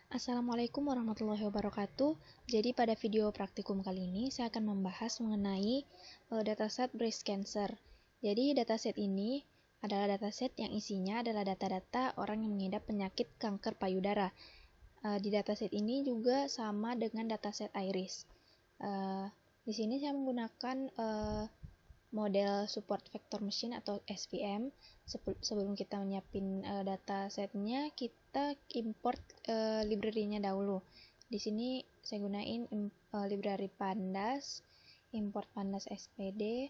Assalamualaikum warahmatullahi wabarakatuh. Jadi pada video praktikum kali ini saya akan membahas mengenai dataset breast cancer. Jadi dataset ini adalah dataset yang isinya adalah data-data orang yang mengidap penyakit kanker payudara. Di dataset ini juga sama dengan dataset iris. Di sini saya menggunakan model support vector machine atau SVM. Sebelum kita menyiapin datasetnya, kita import library-nya dahulu. Di sini saya gunain library pandas, import pandas SPD,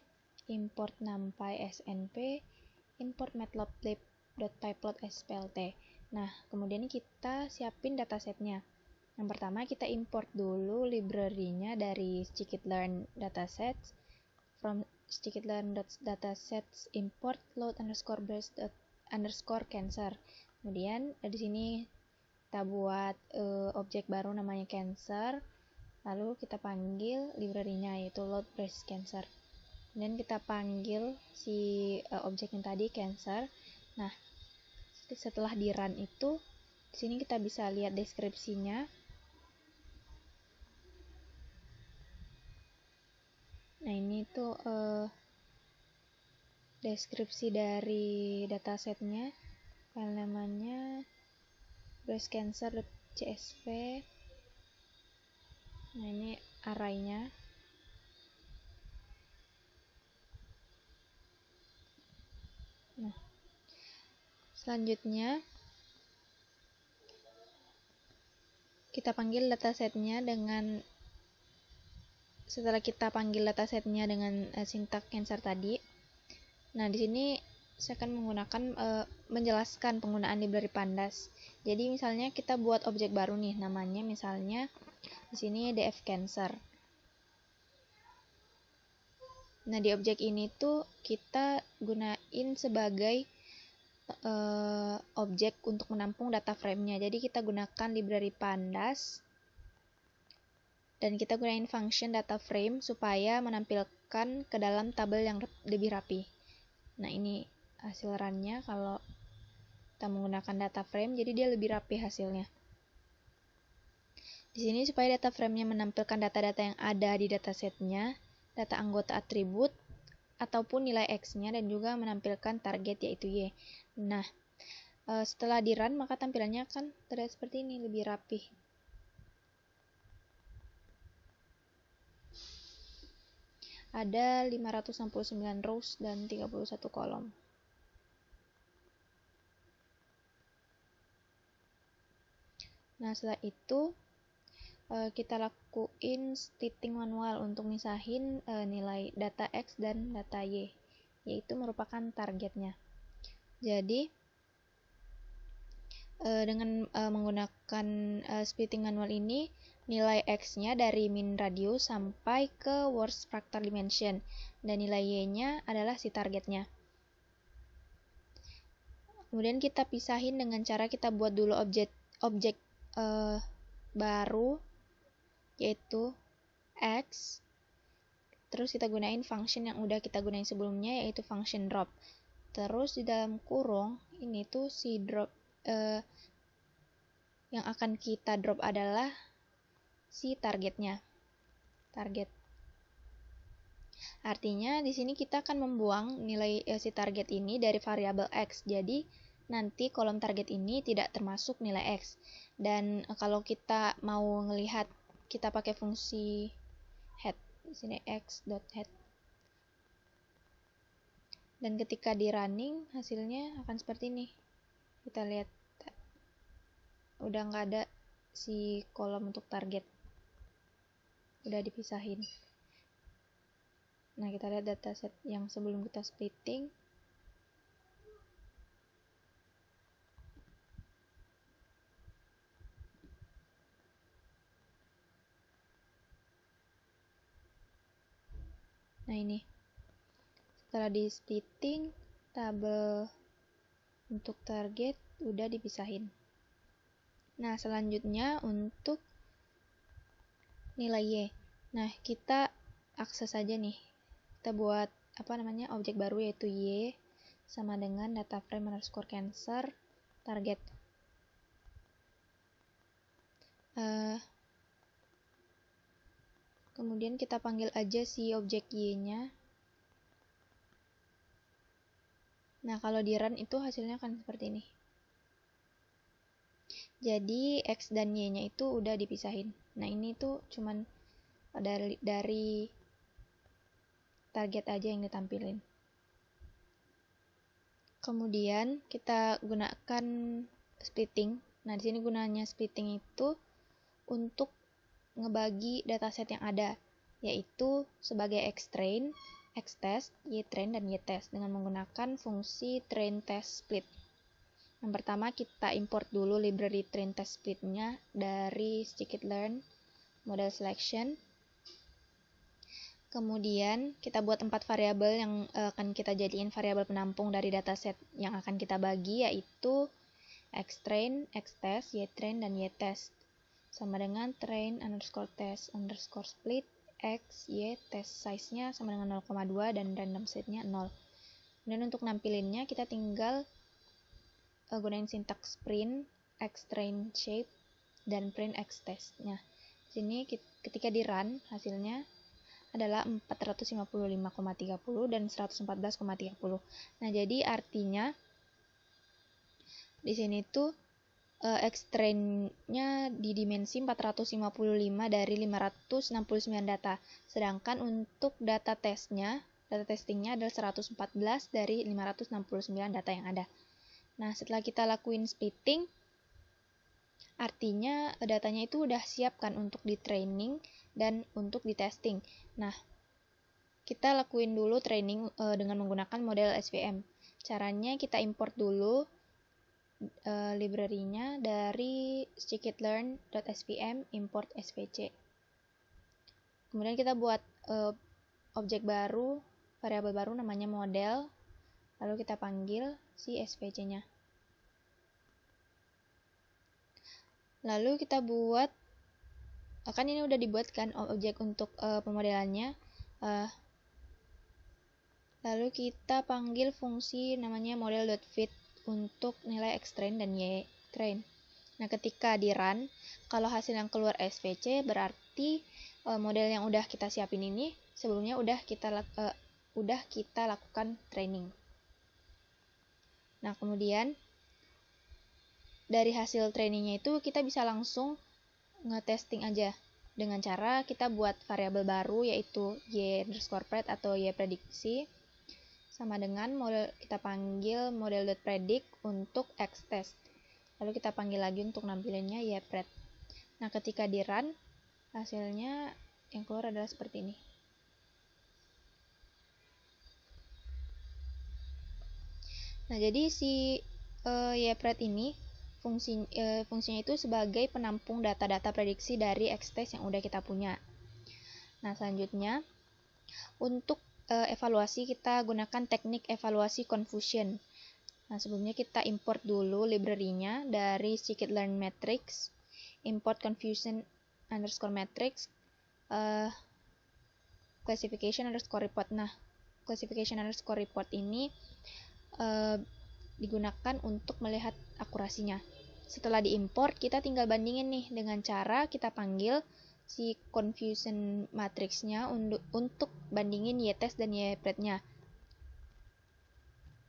import numpy snp, import matplotlib.pyplot splt. Nah, kemudian kita siapin datasetnya. Yang pertama kita import dulu library-nya dari scikit-learn datasets. From scikit-learn datasets import load breast cancer. Kemudian di sini kita buat objek baru namanya cancer. Lalu kita panggil library-nya yaitu load breast cancer. Dan kita panggil si objek yang tadi cancer. Nah, setelah di run itu di sini kita bisa lihat deskripsinya. Nah, ini tuh deskripsi dari datasetnya. File namanya breastcancer.csv. Nah, ini array-nya. Nah, selanjutnya kita panggil datasetnya dengan setelah kita panggil datasetnya dengan sintak cancer tadi. Nah, di sini saya akan menggunakan menjelaskan penggunaan library pandas. Jadi misalnya kita buat objek baru nih, namanya misalnya di sini df cancer. Nah, di objek ini tuh kita gunain sebagai objek untuk menampung data frame-nya. Jadi kita gunakan library pandas dan kita gunain function data frame supaya menampilkan ke dalam tabel yang lebih rapi. Nah, ini hasil run-nya kalau kita menggunakan data frame, jadi dia lebih rapi hasilnya. Di sini supaya data frame-nya menampilkan data-data yang ada di datasetnya, data anggota atribut, ataupun nilai X-nya, dan juga menampilkan target yaitu Y. Nah, setelah di run maka tampilannya akan terlihat seperti ini, lebih rapi. Ada 569 rows dan 31 kolom. Nah, setelah itu kita lakuin splitting manual untuk misahin nilai data X dan data Y, yaitu merupakan targetnya. Jadi dengan menggunakan splitting manual ini, nilai X-nya dari min radius sampai ke worst fractal dimension, dan nilai Y-nya adalah si targetnya. Kemudian kita pisahin dengan cara kita buat dulu objek baru, yaitu X. Terus kita gunain function yang udah kita gunain sebelumnya, yaitu function drop. Terus di dalam kurung, ini tuh si drop yang akan kita drop adalah si targetnya. Target. Artinya di sini kita akan membuang nilai si target ini dari variabel X. Jadi nanti kolom target ini tidak termasuk nilai X. Dan kalau kita mau ngelihat, kita pakai fungsi head. Di sini x.head. Dan ketika di running, hasilnya akan seperti ini. Kita lihat udah nggak ada si kolom untuk target, udah dipisahin. Nah, kita lihat dataset yang sebelum kita splitting. Nah, ini setelah di splitting, tabel untuk target udah dipisahin. Nah, selanjutnya untuk nilai Y. Nah, kita akses aja nih. Kita buat objek baru yaitu Y sama dengan data frame underscore cancer target. Kemudian kita panggil aja si objek y-nya. Nah, kalau di run itu hasilnya akan seperti ini. Jadi x dan y-nya itu udah dipisahin. Nah, ini tuh cuman dari target aja yang ditampilin. Kemudian kita gunakan splitting. Nah, di sini gunanya splitting itu untuk ngebagi dataset yang ada, yaitu sebagai xtrain, xtest, ytrain, dan ytest dengan menggunakan fungsi train test split. Yang pertama kita import dulu library train test split-nya dari scikit-learn model selection. Kemudian kita buat 4 variabel yang akan kita jadiin variabel penampung dari dataset yang akan kita bagi, yaitu xtrain, xtest, ytrain, dan ytest. Sama dengan train underscore test underscore split x, y, test size-nya sama dengan 0,2 dan random set-nya 0. Dan untuk nampilinnya kita tinggal gunain sintaks print xtrain shape dan print xtest-nya. Sini ketika di run hasilnya adalah 455,30 dan 114,30. Nah, jadi artinya di sini tuh xtrain-nya di dimensi 455 dari 569 data. Sedangkan untuk data testingnya adalah 114 dari 569 data yang ada. Nah, setelah kita lakuin splitting, artinya datanya itu udah siap kan untuk di training dan untuk di testing. Nah, kita lakuin dulu training dengan menggunakan model SVM. Caranya kita import dulu library-nya dari scikit-learn.svm import svc. Kemudian kita buat objek baru, variabel baru namanya model, lalu kita panggil si svc-nya. Lalu kita buat, kan ini udah dibuat kan objek untuk pemodelannya. Lalu kita panggil fungsi namanya model.fit untuk nilai xtrain dan ytrain. Nah, ketika di run, kalau hasil yang keluar SVC berarti model yang udah kita siapin ini sebelumnya udah kita lakukan training. Nah, kemudian dari hasil trainingnya itu kita bisa langsung ngetesting aja dengan cara kita buat variabel baru yaitu y_pred atau y_prediksi. Sama dengan model kita panggil model.predict untuk xtest. Lalu kita panggil lagi untuk nampilinnya ypred. Nah, ketika di run, hasilnya yang keluar adalah seperti ini. Nah, jadi si ypred ini fungsinya itu sebagai penampung data-data prediksi dari xtest yang udah kita punya. Nah, selanjutnya untuk evaluasi kita gunakan teknik evaluasi confusion. Nah, sebelumnya kita import dulu library-nya dari scikit-learn matrix, import confusion underscore matrix, classification underscore report. Nah, classification underscore report ini digunakan untuk melihat akurasinya. Setelah diimport, kita tinggal bandingin nih dengan cara kita panggil si confusion matrix-nya untuk bandingin y-test dan y-pred-nya.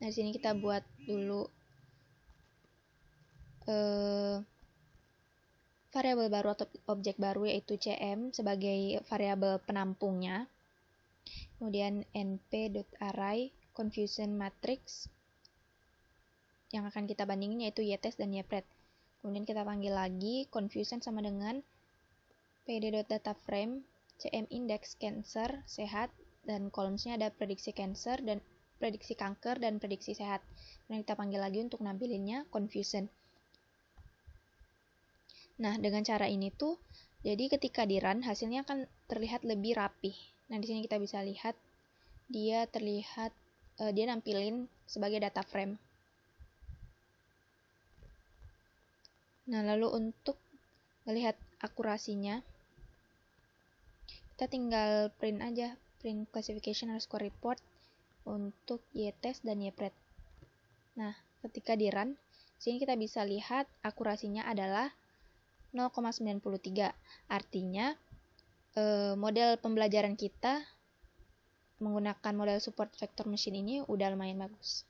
Nah, di sini kita buat dulu variabel baru atau objek baru yaitu cm sebagai variabel penampungnya. Kemudian np.array confusion matrix yang akan kita bandingin yaitu y-test dan y-pred. Kemudian kita panggil lagi confusion sama dengan pd.dataframe cm index cancer sehat dan columns-nya ada prediksi cancer dan prediksi kanker dan prediksi sehat. Kemudian kita panggil lagi untuk nampilinnya confusion. Nah, dengan cara ini tuh jadi ketika di run hasilnya akan terlihat lebih rapih. Nah, di sini kita bisa lihat dia terlihat dia nampilin sebagai data frame. Nah, lalu untuk melihat akurasinya kita tinggal print aja, print classification underscore report untuk y-test dan y-pred. Nah, ketika di run, sini kita bisa lihat akurasinya adalah 0,93. Artinya, model pembelajaran kita menggunakan model support vector machine ini udah lumayan bagus.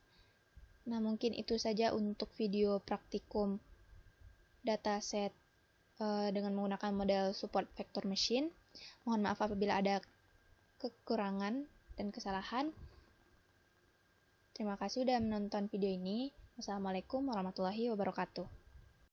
Nah, mungkin itu saja untuk video praktikum dataset dengan menggunakan model support vector machine. Mohon maaf apabila ada kekurangan dan kesalahan. Terima kasih sudah menonton video ini. Wassalamualaikum warahmatullahi wabarakatuh.